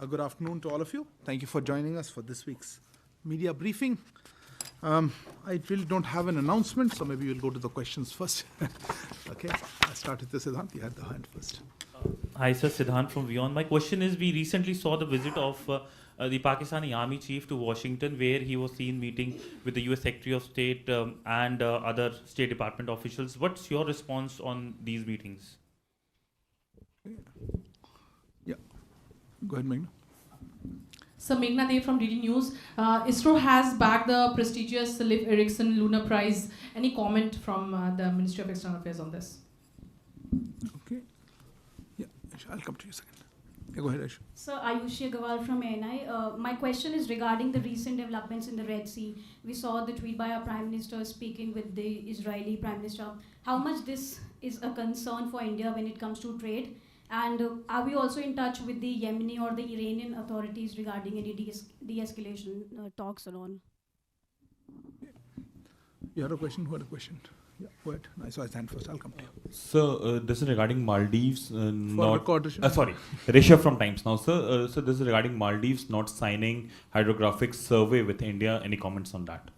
Good afternoon to all of you. Thank you for joining us for this week's media briefing. I really don't have an announcement, so maybe we'll go to the questions first. Okay, I'll start with the Siddhant. You had the hand first. Hi, sir. Siddhant from Beyond. My question is, we recently saw the visit of the Pakistani Army Chief to Washington, where he was seen meeting with the US Secretary of State and other State Department officials. What's your response on these meetings? Yeah, go ahead, Meghna. So Meghna Dev from DD News. ISRO has backed the prestigious Leif Erikson Lunar Prize. Any comment from the Ministry of External Affairs on this? Okay. Yeah, I'll come to you a second. Yeah, go ahead, Aisha. So Ayushi Agarwal from ANI. My question is regarding the recent developments in the Red Sea. We saw the tweet by our Prime Minister speaking with the Israeli Prime Minister. How much this is a concern for India when it comes to trade? And are we also in touch with the Yemeni or the Iranian authorities regarding any de-escalation talks and all? You had a question? Who had a question? Yeah, go ahead. I saw his hand first. I'll come to you. So this is regarding Maldives. Sorry, Rishabh from Times Now. So this is regarding Maldives not signing hydrographic survey with India. Any comments on that?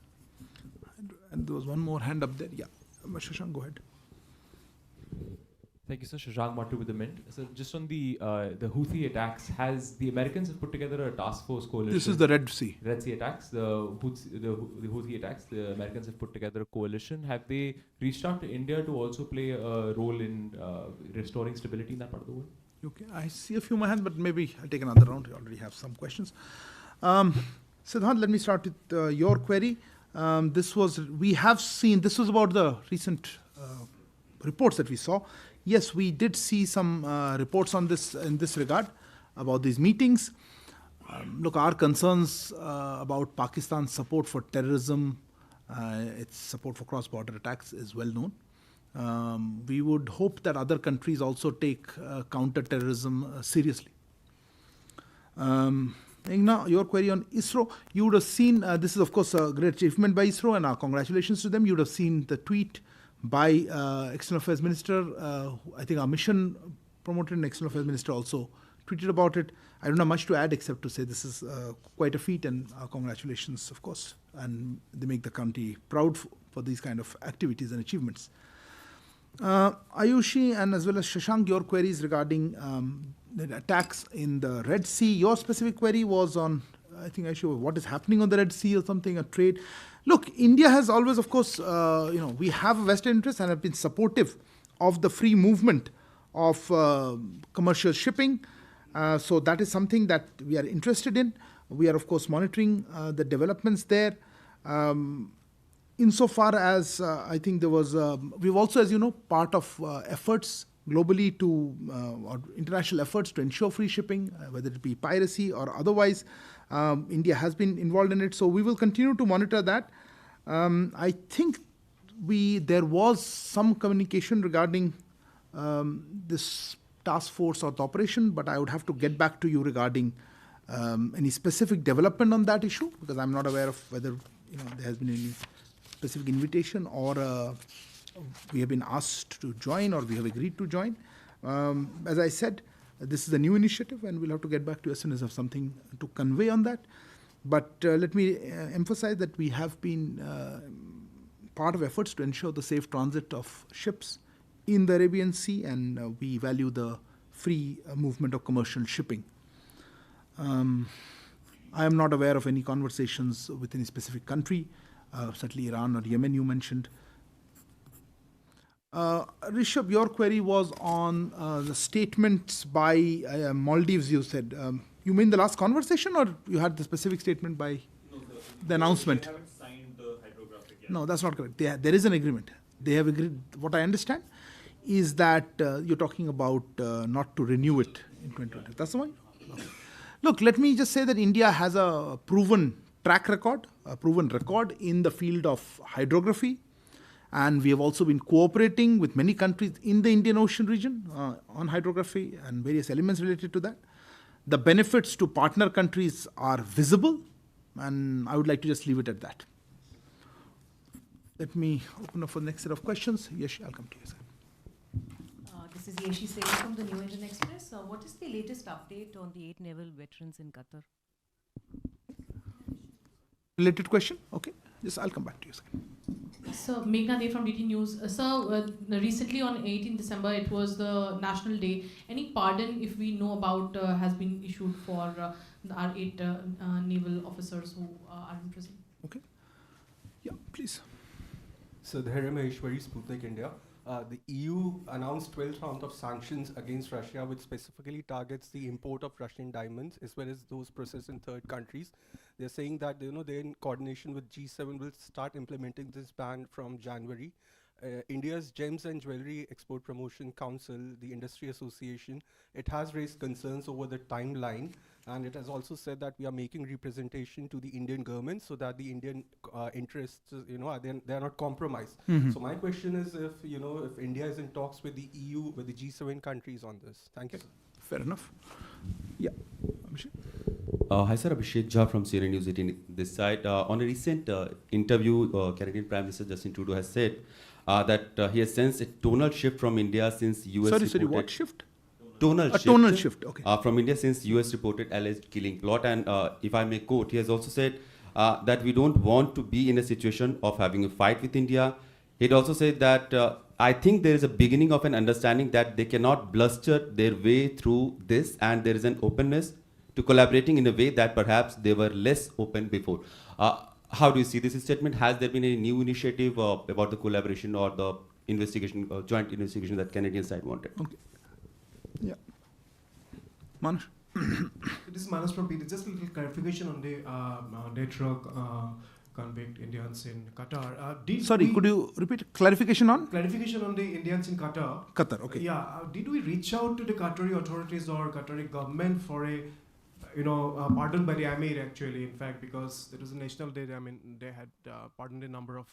And there was one more hand up there. Yeah, Shashank, go ahead. Thank you, sir. Shashank Matu with the Mint. So just on the Houthi attacks, has the Americans have put together a task force coalition? This is the Red Sea. Red Sea attacks, the Houthi attacks. The Americans have put together a coalition. Have they reached out to India to also play a role in restoring stability in that part of the world? Okay, I see a few more hands, but maybe I'll take another round. We already have some questions. Siddhant, let me start with your query. This was about the recent reports that we saw. Yes, we did see some reports on this in this regard about these meetings. Look, our concerns about Pakistan's support for terrorism, its support for cross-border attacks is well known. We would hope that other countries also take counter-terrorism seriously. Meghna, your query on ISRO, you would have seen, this is of course a great achievement by ISRO and our congratulations to them. You would have seen the tweet by External Affairs Minister. I think our mission promoted and External Affairs Minister also tweeted about it. I don't have much to add except to say this is quite a feat and our congratulations, of course. And they make the country proud for these kind of activities and achievements. Ayushi and as well as Shashank, your queries regarding the attacks in the Red Sea. Your specific query was on, I think, Ayushi, what is happening on the Red Sea or something, a trade. Look, India has always, of course, we have a vested interest and have been supportive of the free movement of commercial shipping. So that is something that we are interested in. We are, of course, monitoring the developments there. Insofar as I think there was, we've also, as you know, part of efforts globally to, or international efforts to ensure free shipping, whether it be piracy or otherwise. India has been involved in it, so we will continue to monitor that. I think there was some communication regarding this task force or the operation, but I would have to get back to you regarding any specific development on that issue, because I'm not aware of whether there has been any specific invitation or we have been asked to join or we have agreed to join. As I said, this is a new initiative and we'll have to get back to you as soon as I have something to convey on that. But let me emphasize that we have been part of efforts to ensure the safe transit of ships in the Arabian Sea, and we value the free movement of commercial shipping. I am not aware of any conversations with any specific country, certainly Iran or Yemen you mentioned. Rishabh, your query was on the statements by Maldives, you said. You mean the last conversation or you had the specific statement by the announcement? They haven't signed the hydrographic yet. No, that's not correct. There is an agreement. They have agreed. What I understand is that you're talking about not to renew it in 2020. That's the one? Okay. Look, let me just say that India has a proven track record, a proven record in the field of hydrography. And we have also been cooperating with many countries in the Indian Ocean region on hydrography and various elements related to that. The benefits to partner countries are visible, and I would like to just leave it at that. Let me open up for the next set of questions. Yes, I'll come to you, sir. This is Yeshi Singh from the New Indian Express. What is the latest update on the 8 naval veterans in Qatar? Related question? Okay. Yes, I'll come back to you. So, Meghna De from DT News. Recently on 18 December, it was the National Day. Any pardon, if we know about, has been issued for our 8 naval officers who are in prison? Okay. Yeah, please. So, Dhairya Maheshwari, Sputnik India. The EU announced 12th round of sanctions against Russia, which specifically targets the import of Russian diamonds as well as those processed in third countries. They're saying that they're in coordination with G7 will start implementing this ban from January. India's Gems and Jewelry Export Promotion Council, the industry association, it has raised concerns over the timeline, and it has also said that we are making representation to the Indian government so that the Indian interests, they're not compromised. Mm-hmm. So my question is, if India is in talks with the EU, with the G7 countries on this. Thank you. Fair enough. Yeah. Abhishek. Hi sir, Abhishek Jha from CNN News 18 this side. On a recent interview, Canadian Prime Minister Justin Trudeau has said that he has sensed a tonal shift from India since US reported... Sorry, what shift? Tonal shift. Tonal shift, okay. From India since US reported alleged killing plot. And if I may quote, he has also said that we don't want to be in a situation of having a fight with India. He'd also said that I think there is a beginning of an understanding that they cannot bluster their way through this, and there is an openness to collaborating in a way that perhaps they were less open before. How do you see this statement? Has there been a new initiative about the collaboration or the investigation, joint investigation that Canadian side wanted? Okay. Yeah. Manas? This is Manas from PD. Just a little clarification on the Bilateral convict Indians in Qatar. Sorry, could you repeat? Clarification on? Clarification on the Indians in Qatar. Qatar, okay. Yeah. Did we reach out to the Qatari authorities or Qatari government for a pardon by the Amir actually, in fact, because there was a national day, they had pardoned a number of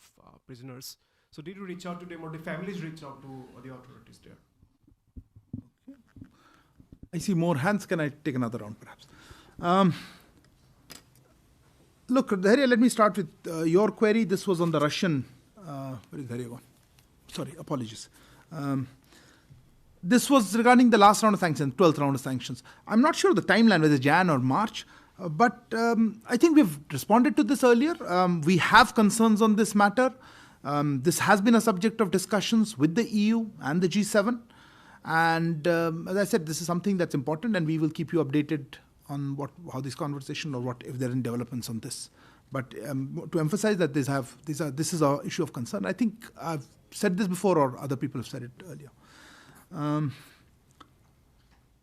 prisoners. So did you reach out to them or the families reach out to the authorities there? Okay. I see more hands. Can I take another round perhaps? Look, Dhairya, let me start with your query. This was on the Russian, where is Dhairya gone? Sorry, apologies. This was regarding the last round of sanctions, 12th round of sanctions. I'm not sure the timeline, whether Jan or March, but I think we've responded to this earlier. We have concerns on this matter. This has been a subject of discussions with the EU and the G7. And as I said, this is something that's important, and we will keep you updated on how this conversation or what if there are any developments on this. But to emphasize that this is an issue of concern. I think I've said this before, or other people have said it earlier.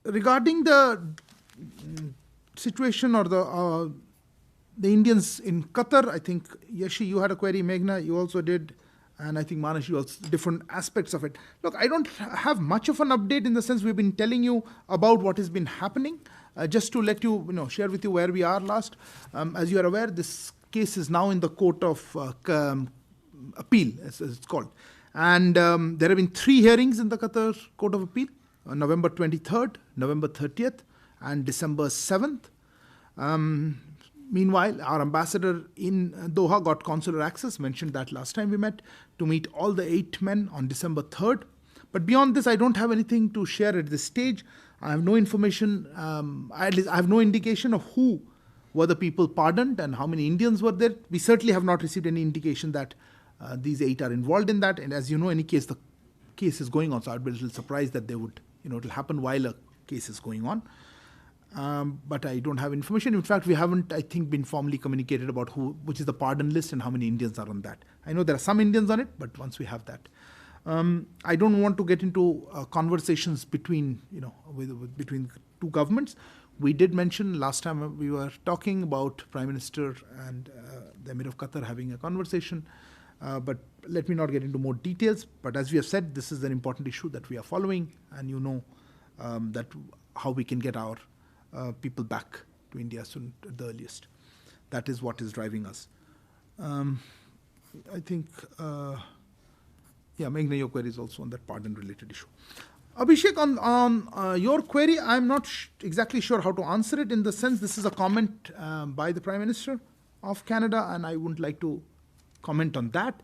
Regarding the situation or the Indians in Qatar, I think Yeshi, you had a query, Meghna, you also did, and I think Manas, you also different aspects of it. Look, I don't have much of an update in the sense we've been telling you about what has been happening. Just to let you, share with you where we are last. As you are aware, this case is now in the court of appeal, as it's called. And there have been 3 hearings in the Qatar Court of Appeal, November 23rd, November 30th, and December 7th. Meanwhile, our ambassador in Doha got consular access, mentioned that last time we met, to meet all the 8 men on December 3rd. But beyond this, I don't have anything to share at this stage. I have no information, at least I have no indication of who were the people pardoned and how many Indians were there. We certainly have not received any indication that these 8 are involved in that. And as you know, any case, the case is going on. So I'd be a little surprised that they would, it'll happen while a case is going on. But I don't have information. In fact, we haven't, I think, been formally communicated about which is the pardon list and how many Indians are on that. I know there are some Indians on it, but once we have that. I don't want to get into conversations between, between 2 governments. We did mention last time we were talking about Prime Minister and the Emir of Qatar having a conversation. But let me not get into more details. But as we have said, this is an important issue that we are following, and that how we can get our people back to India soon at the earliest. That is what is driving us. I think, Meghna, your query is also on that pardon-related issue. Abhishek, on your query, I'm not exactly sure how to answer it, in the sense this is a comment by the Prime Minister of Canada, and I wouldn't like to comment on that.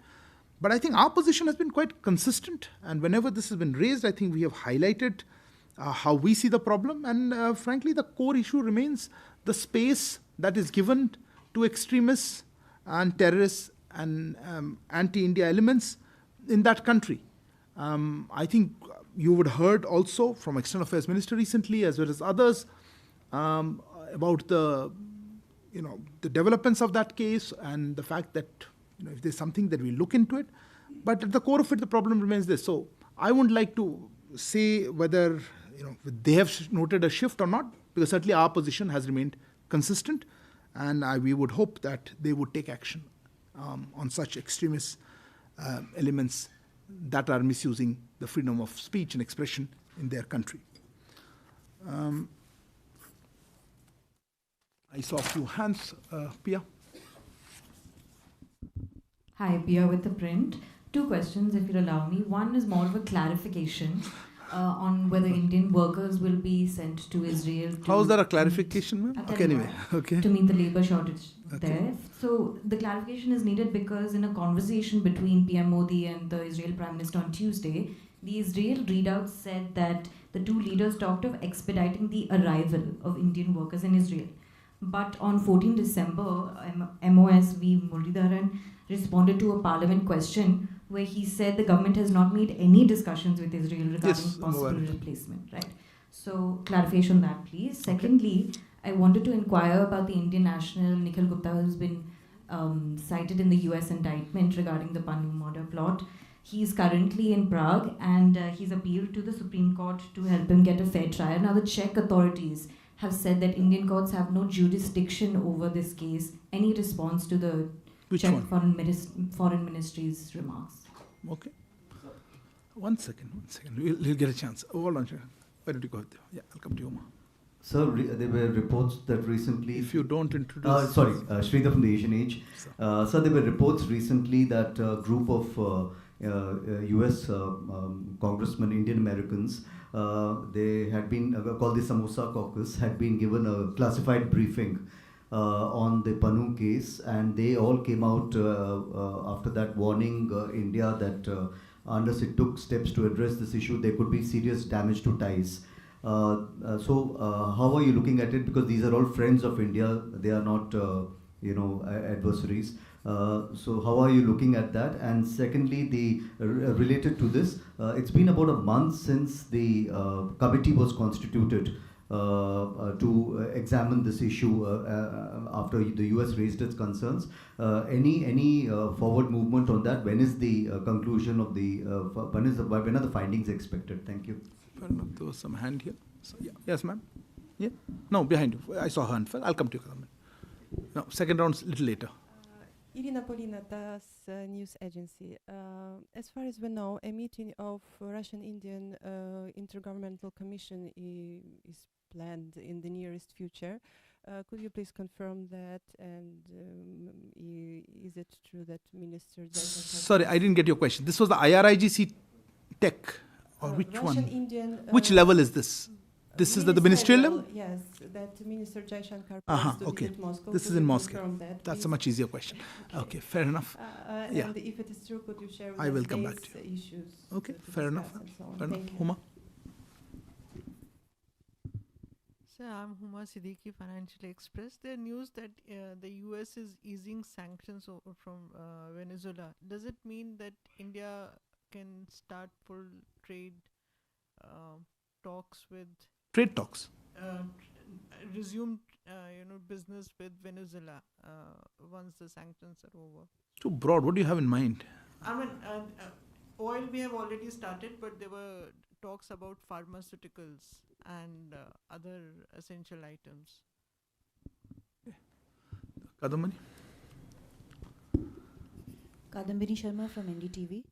But I think our position has been quite consistent, and whenever this has been raised, I think we have highlighted how we see the problem, and frankly, the core issue remains the space that is given to extremists and terrorists and anti-India elements in that country. I think you would heard also from External Affairs Minister recently, as well as others, about the developments of that case and the fact that if there's something that we look into it, but at the core of it, the problem remains this. So I wouldn't like to say whether they have noted a shift or not, because certainly our position has remained consistent, and we would hope that they would take action on such extremist elements that are misusing the freedom of speech and expression in their country. I saw a few hands. Pia? Hi, Pia with the print. 2 questions, if you'll allow me. One is more of a clarification on whether Indian workers will be sent to Israel. How is that a clarification, ma'am? Okay, anyway. Okay. To meet the labor shortage there. So the clarification is needed because in a conversation between PM Modi and the Israel Prime Minister on Tuesday, the Israel readout said that the 2 leaders talked of expediting the arrival of Indian workers in Israel. But on 14 December, MOS V. Muralidharan responded to a parliament question where he said the government has not made any discussions with Israel regarding possible replacement, right? So clarification on that, please. Secondly, I wanted to inquire about the Indian national Nikhil Gupta, who's been cited in the US indictment regarding the Pannu murder plot. He's currently in Prague, and he's appealed to the Supreme Court to help him get a fair trial. Now, the Czech authorities have said that Indian courts have no jurisdiction over this case. Any response to the Czech Foreign Ministry's remarks? Okay. One second. We'll get a chance. Hold on, why don't you go ahead? Yeah, I'll come to you, Ma. Sir, there were reports that recently... If you don't introduce... Sridhar from the Asian Age. Sir, there were reports recently that a group of US congressmen, Indian Americans, they had been called the Samosa Caucus, had been given a classified briefing on the Pannu case, and they all came out after that warning India that unless it took steps to address this issue, there could be serious damage to ties. So how are you looking at it? Because these are all friends of India, they are not adversaries. So how are you looking at that? And secondly, related to this, it's been about a month since the committee was constituted to examine this issue after the US raised its concerns. Any forward movement on that? When is the conclusion of the when are the findings expected? Thank you. There was some hand here. So, yeah. Yes, ma'am. Yeah. No, behind you. I saw her hand. I'll come to you. No, second round's a little later. Irina Polina, TASS news agency. As far as we know, a meeting of Russian-Indian Intergovernmental Commission is planned in the nearest future. Could you please confirm that? And is it true that Minister... Sorry, I didn't get your question. This was the IRIGC tech, or which one? Which level is this? This is the ministerial level? Yes, that Minister Jaishankar plans to visit Moscow. This is in Moscow. That's a much easier question. Okay, fair enough. And if it is true, could you share with I will come back to you. Issues? Okay, fair enough. Fair enough. Huma? Sir, I'm Huma Siddiqui, Financial Express. There news that the US is easing sanctions from Venezuela. Does it mean that India can start full trade talks with... Trade talks? Resume business with Venezuela once the sanctions are over? Too broad. What do you have in mind? I mean, oil we have already started, but there were talks about pharmaceuticals and other essential items. Kadambini? Kadambini Sharma from NDTV.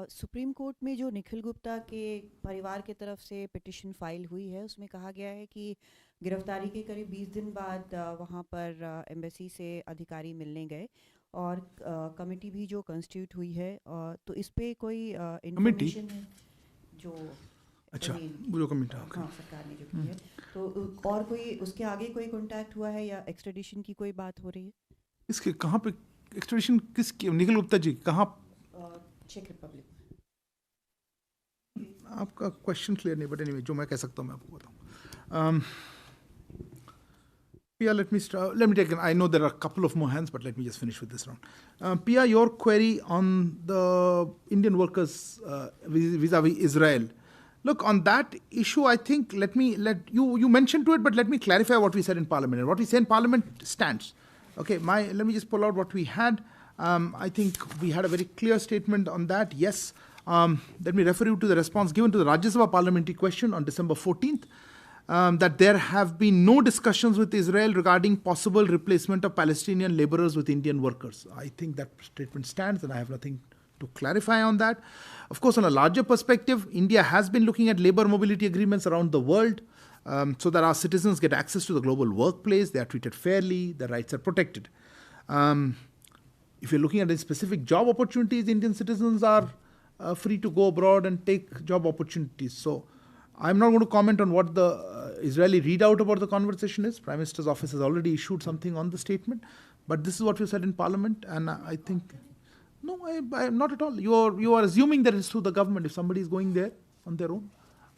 Supreme court में जो निखिल गुप्ता के परिवार के तरफ से petition file हुई है, उसमें कहा गया है कि गिरफ्तारी के करीब 20 दिन बाद वहाँ पर एम्बेसी से अधिकारी मिलने गए और कमेटी भी जो कंस्टिट्यूट हुई है, तो इस पे कोई इंफॉर्मेशन है जो वो कमेटी सरकार ने जो की है, तो और कोई उसके आगे कोई कॉन्टैक्ट हुआ है या एक्सट्रेडिशन की कोई बात हो रही है? इसके कहाँ पे एक्सट्रेडिशन निखिल गुप्ता जी कहाँ चेक रिपब्लिक में। आपका क्वेश्चन क्लियर नहीं, बट एनीवे जो मैं कह सकता हूँ मैं आपको बताऊँ. Pia, let me take I know there are a couple of more hands, but let me just finish with this round. Pia, your query on the Indian workers vis-a-vis Israel. Look, on that issue, I think let you mentioned to it, but let me clarify what we said in Parliament. And what we said in Parliament stands. Okay, let me just pull out what we had. I think we had a very clear statement on that. Yes, let me refer you to the response given to the Rajya Sabha parliamentary question on December 14th. That there have been no discussions with Israel regarding possible replacement of Palestinian laborers with Indian workers. I think that statement stands, and I have nothing to clarify on that. Of course, on a larger perspective, India has been looking at labor mobility agreements around the world so that our citizens get access to the global workplace, they are treated fairly, their rights are protected. If you're looking at any specific job opportunities, Indian citizens are free to go abroad and take job opportunities. So I'm not going to comment on what the Israeli readout about the conversation is. Prime Minister's office has already issued something on the statement. But this is what you said in Parliament, and I think, no, I not at all. You are assuming that it's through the government if somebody is going there on their own.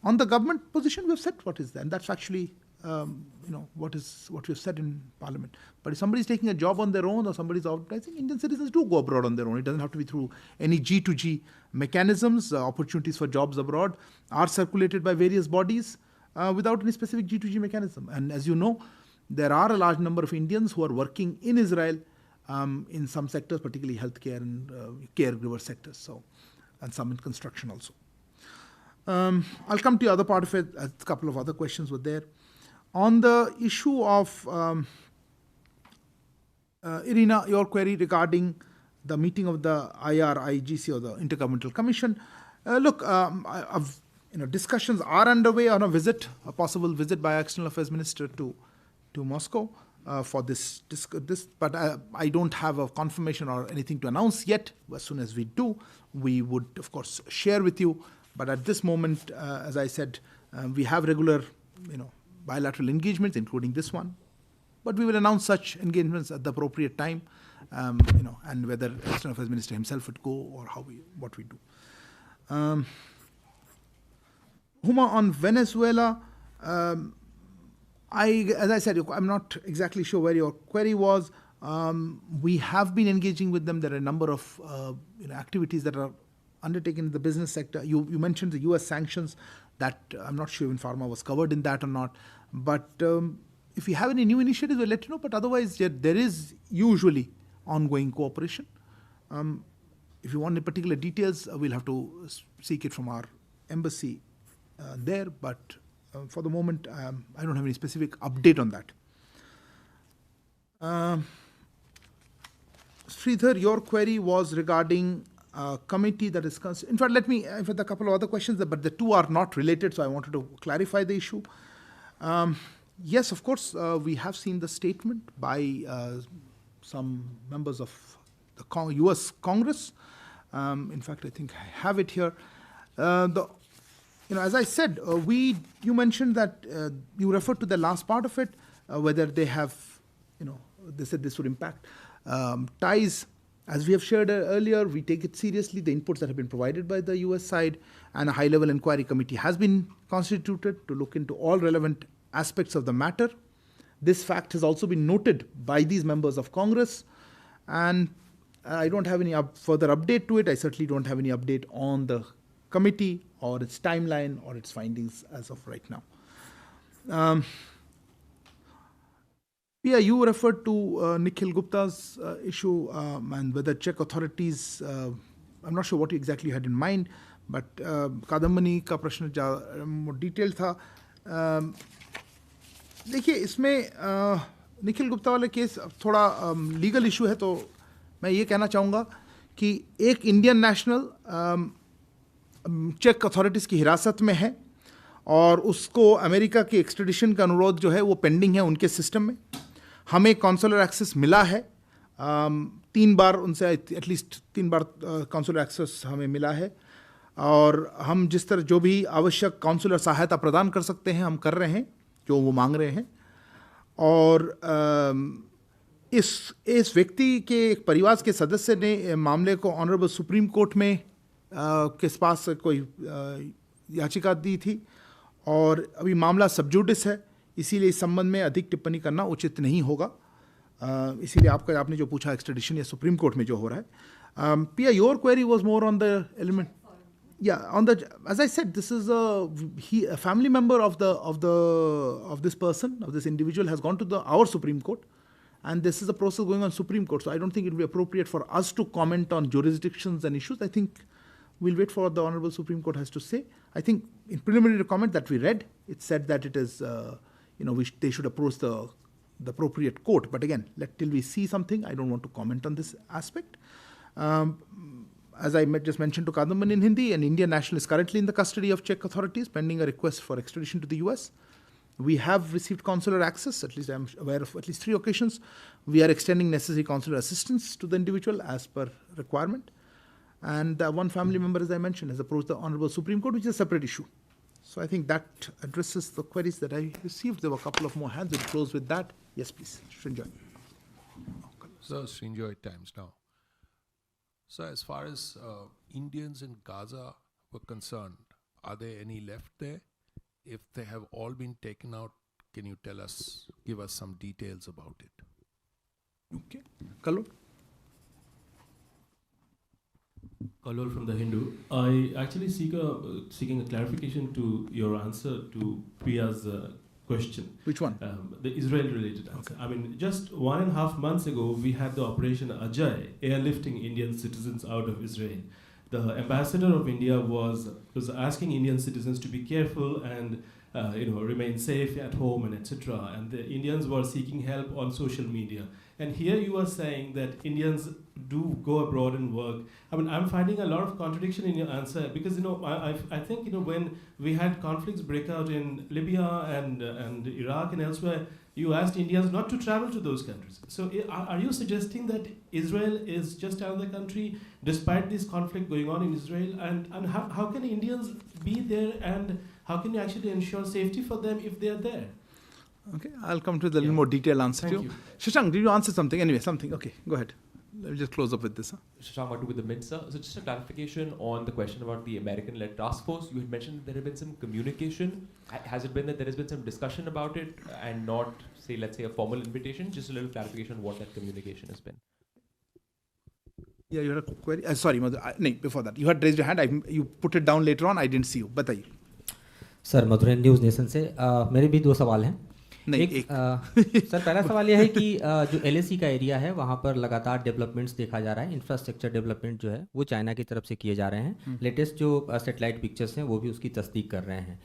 On the government position, we've said what is there, and that's actually what we've said in Parliament. But if somebody is taking a job on their own or somebody is advertising, Indian citizens do go abroad on their own. It doesn't have to be through any G2G mechanisms. Opportunities for jobs abroad are circulated by various bodies without any specific G2G mechanism. And as you know, there are a large number of Indians who are working in Israel in some sectors, particularly healthcare and caregiver sectors, and some in construction also. I'll come to the other part of it. A couple of other questions were there. On the issue of Irina, your query regarding the meeting of the IRIGC or the Intergovernmental Commission, look, discussions are underway on a possible visit by External Affairs Minister to Moscow for this. But I don't have a confirmation or anything to announce yet. As soon as we do, we would of course share with you. But at this moment, as I said, we have regular, bilateral engagements, including this one. But we will announce such engagements at the appropriate time, and whether External Affairs Minister himself would go or what we do. Huma, on Venezuela, as I said, I'm not exactly sure where your query was. We have been engaging with them. There are a number of activities that are undertaken in the business sector. You mentioned the US sanctions. That I'm not sure even pharma was covered in that or not. But if you have any new initiatives, we'll let you know. But otherwise, there is usually ongoing cooperation. If you want any particular details, we'll have to seek it from our embassy there. But for the moment, I don't have any specific update on that. Sridhar, your query was regarding committee that is in fact, I've had a couple of other questions, but the two are not related, so I wanted to clarify the issue. Yes, of course, we have seen the statement by some members of the US Congress. In fact, I think I have it here. As I said, you mentioned that you referred to the last part of it, whether they have, they said this would impact ties. As we have shared earlier, we take it seriously, the inputs that have been provided by the US side, and a high-level inquiry committee has been constituted to look into all relevant aspects of the matter. This fact has also been noted by these members of Congress, and I don't have any further update to it. I certainly don't have any update on the committee or its timeline or its findings as of right now. Yeah, you referred to Nikhil Gupta's issue and whether Czech authorities, I'm not sure what exactly you had in mind, but Kadambani का प्रश्न more detailed था. देखिए, इसमें निखिल गुप्ता वाले case थोड़ा legal issue है, तो मैं ये कहना चाहूँगा कि एक इंडियन नेशनल चेक अथॉरिटीज़ की हिरासत में है और उसको अमेरिका की एक्सट्रेडिशन का अनुरोध जो है वो पेंडिंग है उनके सिस्टम में. हमें कॉन्सुलर एक्सेस मिला है, 3 बार उनसे एटलीस्ट 3 बार कॉन्सुलर एक्सेस हमें मिला है, और हम जिस तरह जो भी आवश्यक कॉन्सुलर सहायता प्रदान कर सकते हैं हम कर रहे हैं, जो वो मांग रहे हैं. और इस व्यक्ति के एक परिवार के सदस्य ने मामले को ऑनरेबल सुप्रीम कोर्ट में के पास कोई याचिका दी थी और अभी मामला सबजुडिस है, इसीलिए इस संबंध में अधिक टिप्पणी करना उचित नहीं होगा। इसीलिए आपने जो पूछा एक्स्ट्रेडिशन या सुप्रीम कोर्ट में जो हो रहा है। Pia, your query was more on the element. Yeah, as I said, this is a family member of this person, of this individual, has gone to our Supreme Court, and this is a process going on Supreme Court. So I don't think it will be appropriate for us to comment on jurisdictions and issues. I think we'll wait for what the Honorable Supreme Court has to say. I think in preliminary comment that we read, it said that it is, they should approach the appropriate court. But again, till we see something, I don't want to comment on this aspect. As I just mentioned to Kadamban in Hindi, an Indian national is currently in the custody of Czech authorities pending a request for extradition to the US. We have received consular access, at least I'm aware of at least 3 occasions. We are extending necessary consular assistance to the individual as per requirement. And one family member, as I mentioned, has approached the Honorable Supreme Court, which is a separate issue. So I think that addresses the queries that I received. There were a couple of more hands. We'll close with that. Yes, please. Srinjoy. So, Srinjoy Times now. So as far as Indians in Gaza were concerned, are there any left there? If they have all been taken out, can you give us some details about it? Okay. Kalol? Kalol from The Hindu. I actually seeking a clarification to your answer to Priya's question. Which one? The Israel-related answer. Okay. I mean, just 1.5 months ago, we had the Operation Ajay, airlifting Indian citizens out of Israel. The ambassador of India was asking Indian citizens to be careful and remain safe at home and etc. And the Indians were seeking help on social media. And here you are saying that Indians do go abroad and work. I mean, I'm finding a lot of contradiction in your answer because I think when we had conflicts break out in Libya and Iraq and elsewhere, you asked Indians not to travel to those countries. So are you suggesting that Israel is just another country despite this conflict going on in Israel? And how can Indians be there and how can you actually ensure safety for them if they are there? Okay, I'll come to the little more detailed answer to you. Shashank, did you answer something? Anyway, something. Okay, go ahead. Let me just close up with this. Shashank Matu with the mid, sir. So just a clarification on the question about the American-led task force. You had mentioned that there had been some communication. Has it been that there has been some discussion about it and not, let's say, a formal invitation? Just a little clarification on what that communication has been. Yeah, you had a query? Sorry, before that. You had raised your hand. You put it down later on. I didn't see you. Bataiye. Sir Madhuran news nation से मेरे भी 2 सवाल हैं। Sir पहला सवाल यह है कि जो LAC का एरिया है वहाँ पर लगातार डेवलपमेंट्स देखा जा रहा है। इंफ्रास्ट्रक्चर डेवलपमेंट जो है वो चाइना की तरफ से किए जा रहे हैं। लेटेस्ट जो सैटेलाइट पिक्चर्स हैं वो भी उसकी तस्दीक कर रहे हैं।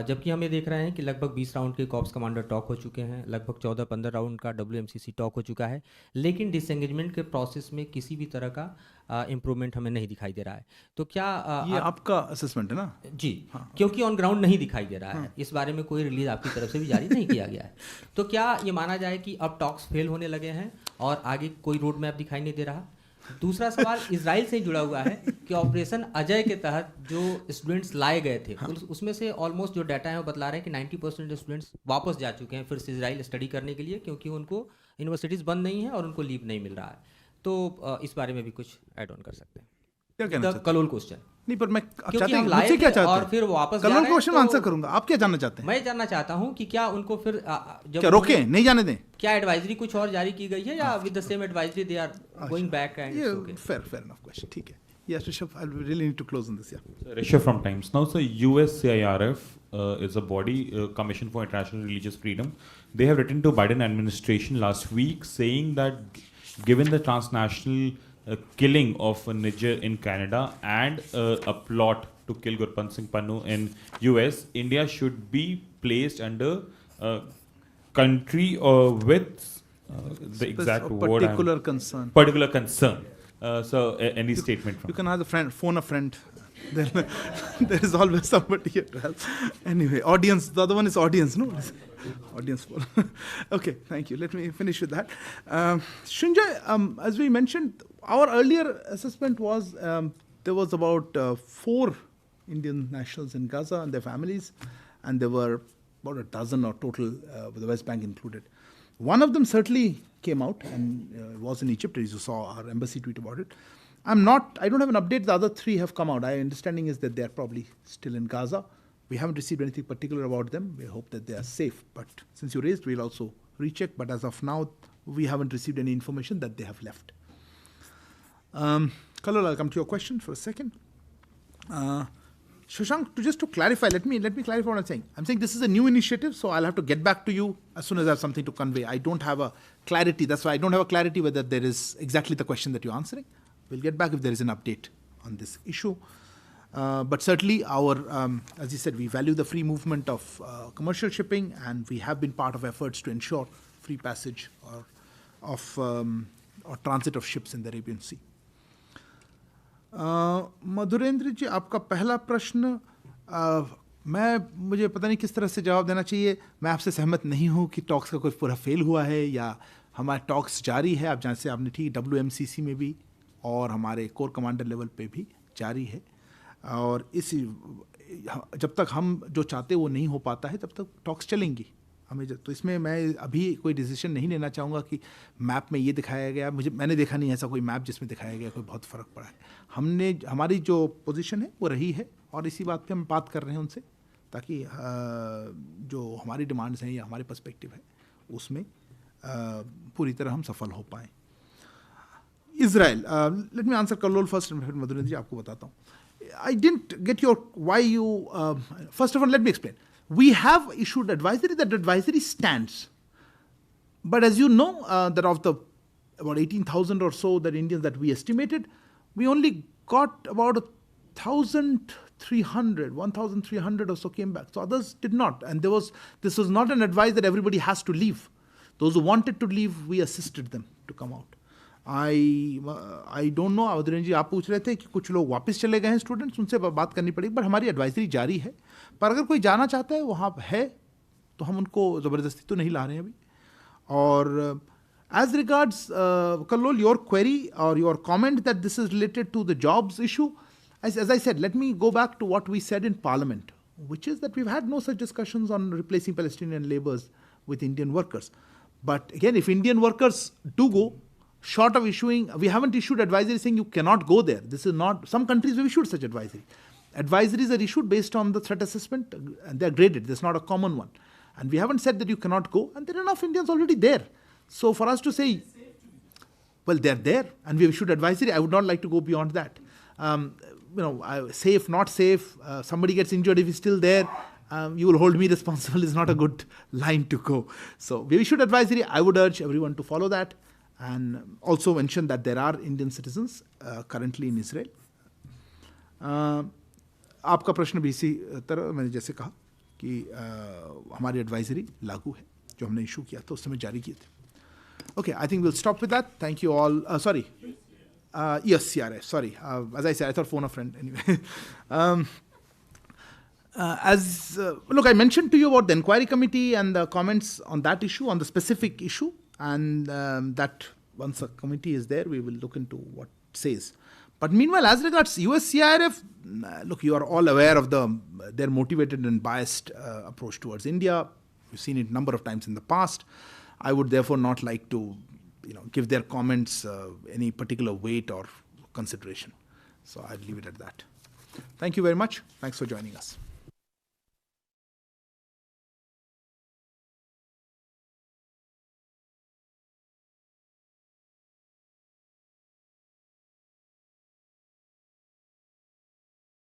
जबकि हम ये देख रहे हैं कि लगभग 20 राउंड के कॉप्स कमांडर टॉक हो चुके हैं, लगभग 14-15 राउंड का WMCC टॉक हो चुका है, लेकिन डिसएंगेजमेंट के प्रोसेस में किसी भी तरह का इम्प्रूवमेंट हमें नहीं दिखाई दे रहा है। तो क्या ये आपका असेसमेंट है ना? जी हाँ। क्योंकि ऑन ग्राउंड नहीं दिखाई दे रहा है। इस बारे में कोई रिलीज आपकी तरफ से भी जारी नहीं किया गया है। तो क्या ये माना जाए कि अब टॉक्स फेल होने लगे हैं और आगे कोई रोड मैप दिखाई नहीं दे रहा? दूसरा सवाल इजराइल से जुड़ा हुआ है कि ऑपरेशन अजय के तहत जो स्टूडेंट्स लाए गए थे उसमें से ऑलमोस्ट जो डाटा है वो बतला रहे हैं कि 90% स्टूडेंट्स वापस जा चुके हैं फिर से इजराइल स्टडी करने के लिए, क्योंकि उनको यूनिवर्सिटीज़ बंद नहीं है और उनको लीव नहीं मिल रहा है। तो इस बारे में भी कुछ ऐड ऑन कर सकते हैं। क्या कहना चाहते हैं? कलोल क्वेश्चन नहीं, पर मैं क्योंकि हम लाए थे और फिर वापस कलोल क्वेश्चन आंसर करूंगा। आप क्या जानना चाहते हैं? मैं जानना चाहता हूं कि क्या उनको फिर जब क्या रोके नहीं जाने दें? क्या एडवाइजरी कुछ और जारी की गई है या with the same advisory they are going back and it's okay? Fair enough question, ठीक है। Yes, Rishabh, I really need to close on this. Yeah. So, Rishabh from Times. Now, so USCIRF is a body Commission for International Religious Freedom. They have written to Biden administration last week saying that given the transnational killing of a Niger in Canada and a plot to kill Gurpant Singh Pannu in US, India should be placed under country with the exact word. Particular concern. Particular concern. So any statement from you can have phone a friend. Then there is always somebody here to help. Anyway, audience. The other one is audience, no? Audience phone. Okay, thank you. Let me finish with that. Srinjoy, as we mentioned, our earlier assessment was there was about 4 Indian nationals in Gaza and their families, and there were about a dozen or total with the West Bank included. One of them certainly came out and was in Egypt, as you saw our embassy tweet about it. I don't have an update. The other 3 have come out. My understanding is that they are probably still in Gaza. We haven't received anything particular about them. We hope that they are safe. But since you raised, we'll also recheck. But as of now, we haven't received any information that they have left. Kalol, I'll come to your question for a second. Shashank, just to clarify, let me clarify what I'm saying. I'm saying this is a new initiative, so I'll have to get back to you as soon as I have something to convey. I don't have a clarity. That's why I don't have a clarity whether there is exactly the question that you're answering. We'll get back if there is an update on this issue. But certainly as you said, we value the free movement of commercial shipping, and we have been part of efforts to ensure free passage or transit of ships in the Arabian Sea. Madhurendra जी, आपका पहला प्रश्न मुझे पता नहीं किस तरह से जवाब देना चाहिए. मैं आपसे सहमत नहीं हूँ कि टॉक्स का कोई पूरा फेल हुआ है या हमारे टॉक्स जारी है. आप जैसे आपने ठीक WMCC में भी और हमारे कोर कमांडर लेवल पे भी जारी है. और जब तक हम जो चाहते वो नहीं हो पाता है तब तक टॉक्स चलेंगी. तो इसमें मैं अभी कोई डिसीजन नहीं लेना चाहूँगा कि मैप में ये दिखाया गया. मैंने देखा नहीं ऐसा कोई मैप जिसमें दिखाया गया कोई बहुत फ़र्क पड़ा है. हमारी जो पोजीशन है वो रही है और इसी बात पे हम बात कर रहे हैं उनसे, ताकि जो हमारी डिमांड्स हैं या हमारे पर्सपेक्टिव है उसमें पूरी तरह हम सफल हो पाएँ. Israel, let me answer Kallol first and फिर मधुरेंद्र जी आपको बताता हूँ. I didn't get why you, first of all let me explain. We have issued advisory. That advisory stands. But as you know, that of the about 18,000 or so that Indians that we estimated, we only got about 1,300 or so came back. So others did not. And this was not an advice that everybody has to leave. Those who wanted to leave, we assisted them to come out. I don't know. अवधरेंद्र जी आप पूछ रहे थे कि कुछ लोग वापस चले गए हैं स्टूडेंट्स, उनसे बात करनी पड़ेगी. पर हमारी एडवाइजरी जारी है. पर अगर कोई जाना चाहता है वहाँ है तो हम उनको ज़बरदस्ती तो नहीं ला रहे हैं अभी. और as regards Kallol, your query or your comment that this is related to the jobs issue, as I said, let me go back to what we said in Parliament, which is that we've had no such discussions on replacing Palestinian labours with Indian workers. But again, if Indian workers do go, short of issuing, we haven't issued advisory saying you cannot go there. This is not, some countries have issued such advisory. Advisories are issued based on the threat assessment and they're graded. There's not a common one. And we haven't said that you cannot go, and there are enough Indians already there. So for us to say, well, they're there and we've issued advisory, I would not like to go beyond that. Safe, not safe, somebody gets injured if he's still there, you will hold me responsible is not a good line to go. So we issued advisory. I would urge everyone to follow that. And also mention that there are Indian citizens currently in Israel. आपका प्रश्न भी इसी तरह मैंने जैसे कहा कि हमारी एडवाइजरी लागू है जो हमने इशू किया था उस समय जारी किए थे. Okay, I think we'll stop with that. Thank you all. Sorry. Yes, CRF. Sorry. As I said, I thought phone a friend anyway. Look, I mentioned to you about the inquiry committee and the comments on that issue, on the specific issue. And that once a committee is there, we will look into what it says. But meanwhile, as regards USCIRF, look, you are all aware of their motivated and biased approach towards India. You've seen it a number of times in the past. I would therefore not like to, give their comments any particular weight or consideration. So I'll leave it at that. Thank you very much. Thanks for joining us.